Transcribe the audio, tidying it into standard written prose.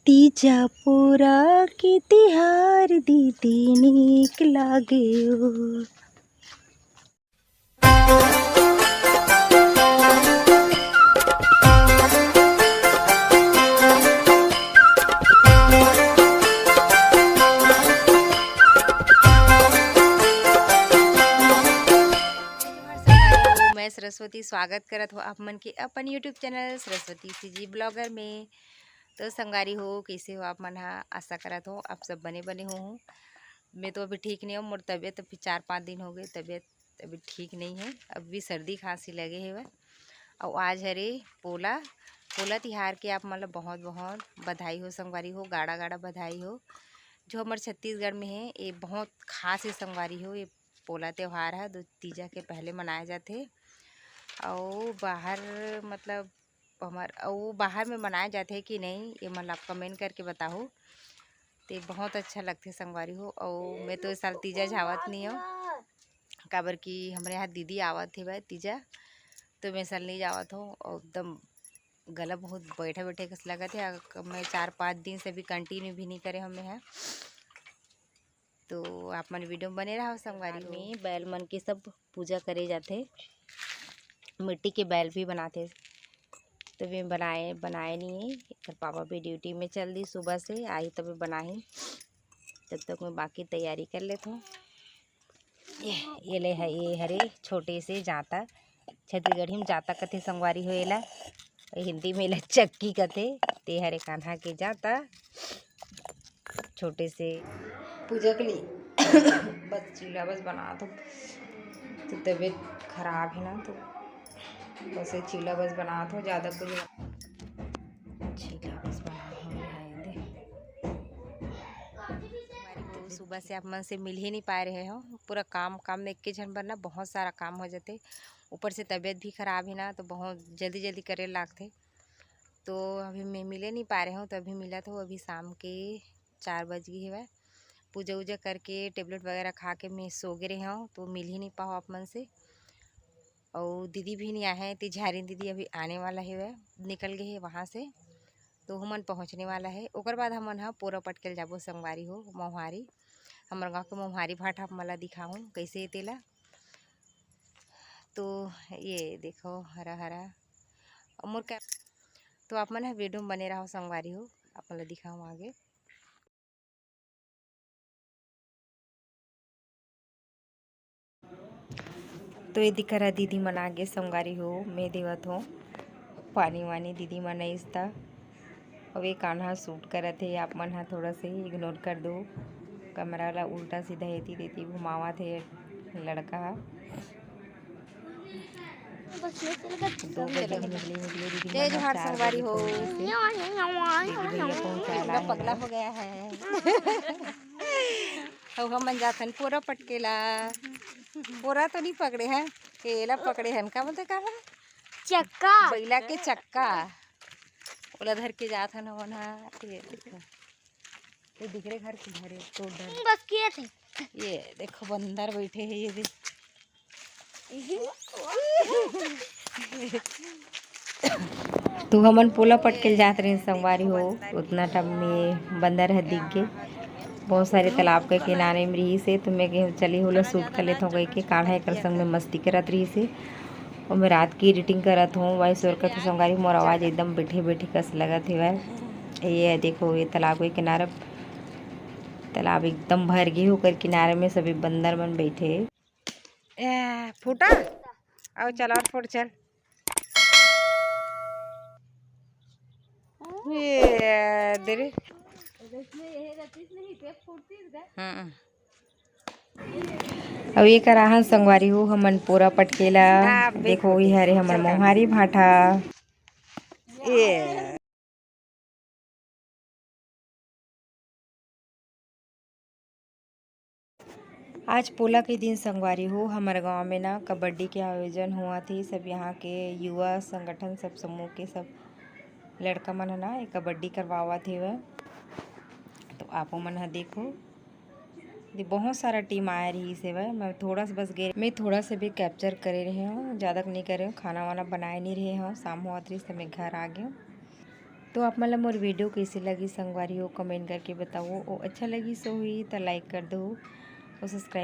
तीजा पोरा के तिहार दीदी नीक लागे ओ। मैं सरस्वती स्वागत करत हो आप मन के अपन YouTube channel Saraswati CG blogger में। तो संगारी हो कैसे हो आप मन? आशा करत हो आप सब बने बने हो। मैं तो अभी ठीक नहीं हूँ, मोर तबीयत अभी 4-5 दिन हो गए, तबीयत अभी ठीक नहीं है, अब भी सर्दी खांसी लगे है। और आज हरे पोला तिहार के आप मतलब बहुत बहुत बधाई हो संगवारी हो, गाड़ा गाड़ा बधाई हो। जो हमारे छत्तीसगढ़ में है ये बहुत खास है संगवारी हो। ये पोला त्यौहार है, तीजा के पहले मनाया जाते और बाहर मतलब बाहर में मनाए जाते हैं कि नहीं, ये मतलब कमेंट करके बताओ। तो बहुत अच्छा लगते संगवारी हो। और मैं तो इस साल तीजा झावत नहीं हो, काबर कि हमारे यहाँ दीदी आवत थे भाई तीजा, तो मैं साल नहीं जावत हूँ। और एकदम गला बहुत बैठे बैठे कस लगा थे। मैं 4-5 दिन से भी कंटिन्यू भी नहीं करे हमें यहाँ। तो आप मन वीडियो में बने रहो संगवारी में। बैल मन के सब पूजा करे जाते, मिट्टी के बैल भी बनाते, तो वे बनाए नहीं है। फिर पापा भी ड्यूटी में चल दी, सुबह से आई तब बनाई, तब तक मैं बाकी तैयारी कर लेता हूँ। ये ले है, ये हरे छोटे से जाता, छत्तीसगढ़ी में जाता कथे संगवारी होएला, हिंदी में ला चक्की कथे। ते हरे कान्हा के जाता छोटे से पूजा के लिए बस चीला बस बना दो, तो तबीयत खराब है ना, तो बस चीला बस बना दो, ज़्यादा कुछ चीला बस बना तो सुबह से आप मन से मिल ही नहीं पा रहे हो। पूरा काम में एक के झन बनना, बहुत सारा काम हो जाते, ऊपर से तबीयत भी खराब है ना, तो बहुत जल्दी जल्दी करे लागते। तो अभी मैं मिले नहीं पा रहे हूँ, तो अभी मिला तो अभी शाम के 4 बज गई है। पूजा वूजा करके टेबलेट वगैरह खा के मैं सो गए रहे हूँ, तो मिल ही नहीं पाओ आप मन से। और दीदी भी नहीं आए हैं, तो झारी दीदी अभी आने वाला है, वह निकल गए है वहाँ से, तो हमन पहुँचने वाला है। ओकर बाद हमन हाँ पूरा पटकेल जाबो संगवारी हो मोहारी। हमारे गाँव के मोहारी भाट आप मला दिखाऊँ कैसे तेला। तो ये देखो हरा हरा मोर का, तो आप मन वीडियो में बने रहो संगवारी हो, आप मला दिखाऊँ आगे। तो ये दिखा रहा दीदी मन आगे संगवारी हो, मैं देवत हो पानी वानी दीदी मन इसता। अब ये कान्हा शूट करत है, आप मन हाँ थोड़ा से इग्नोर कर दो, कैमरा ला उल्टा सीधा हेती देती घुमावा थे लड़का। 2 बजे निकली दीदी जय जोहार संगवारी हो। पहुँचा पगला हो गया है हम जाथन पूरा पटकेला, पूरा तो नहीं पकड़े हैं, केला पकड़े हैं, का बोलते का चक्का, बैला के चक्का ओला धर के जाथन हो ना। ये दिख रहे घर के घरे तो बस किए थे। ये देखो बंदर बैठे हैं, ये देख तो हमन पोला पटकेल जात रहे संगवारी हो, उतना टाइम में बंदर है दिख गए। बहुत सारे तालाब के किनारे में रही से, तो मैं चली होला शूट कर लेता हूँ के कान्हा एक संग में मस्ती करत रही से। और मैं रात की एडिटिंग करत हूँ, वही शोर करते संगवारी मोर आवाज़ एकदम बैठे बैठे कस लगत है। वह ये देखो ये तालाब के किनारे, तालाब एकदम भर गई होकर किनारे में सभी बंदर मन बैठे। फूटा आओ चल और फुट चल। ये देरे अब ये कराहन संगवारी हो हमन पूरा पटकेला। देखो ये हरे हमन मोहारी भाठा। ये आज पोला के दिन संगवारी हो हमारे गांव में ना कबड्डी के आयोजन हुआ थी। सब यहाँ के युवा संगठन सब समूह के सब लड़का मन ना ये कबड्डी करवावा थे वह। तो आप मन हा देखो बहुत सारा टीम आया रही से वह। मैं थोड़ा सा बस गए, मैं थोड़ा सा भी कैप्चर करे रहे हूँ, ज़्यादा नहीं करे हूँ। खाना वाना बनाए नहीं रहे हूँ, शाम हुआ थी तो मैं घर आ गई हूँ। तो आप मतलब मोर वीडियो कैसे लगी संगवारी हो कमेंट करके बताओ, और अच्छा लगी सो हुई तो लाइक कर दो और सब्सक्राइब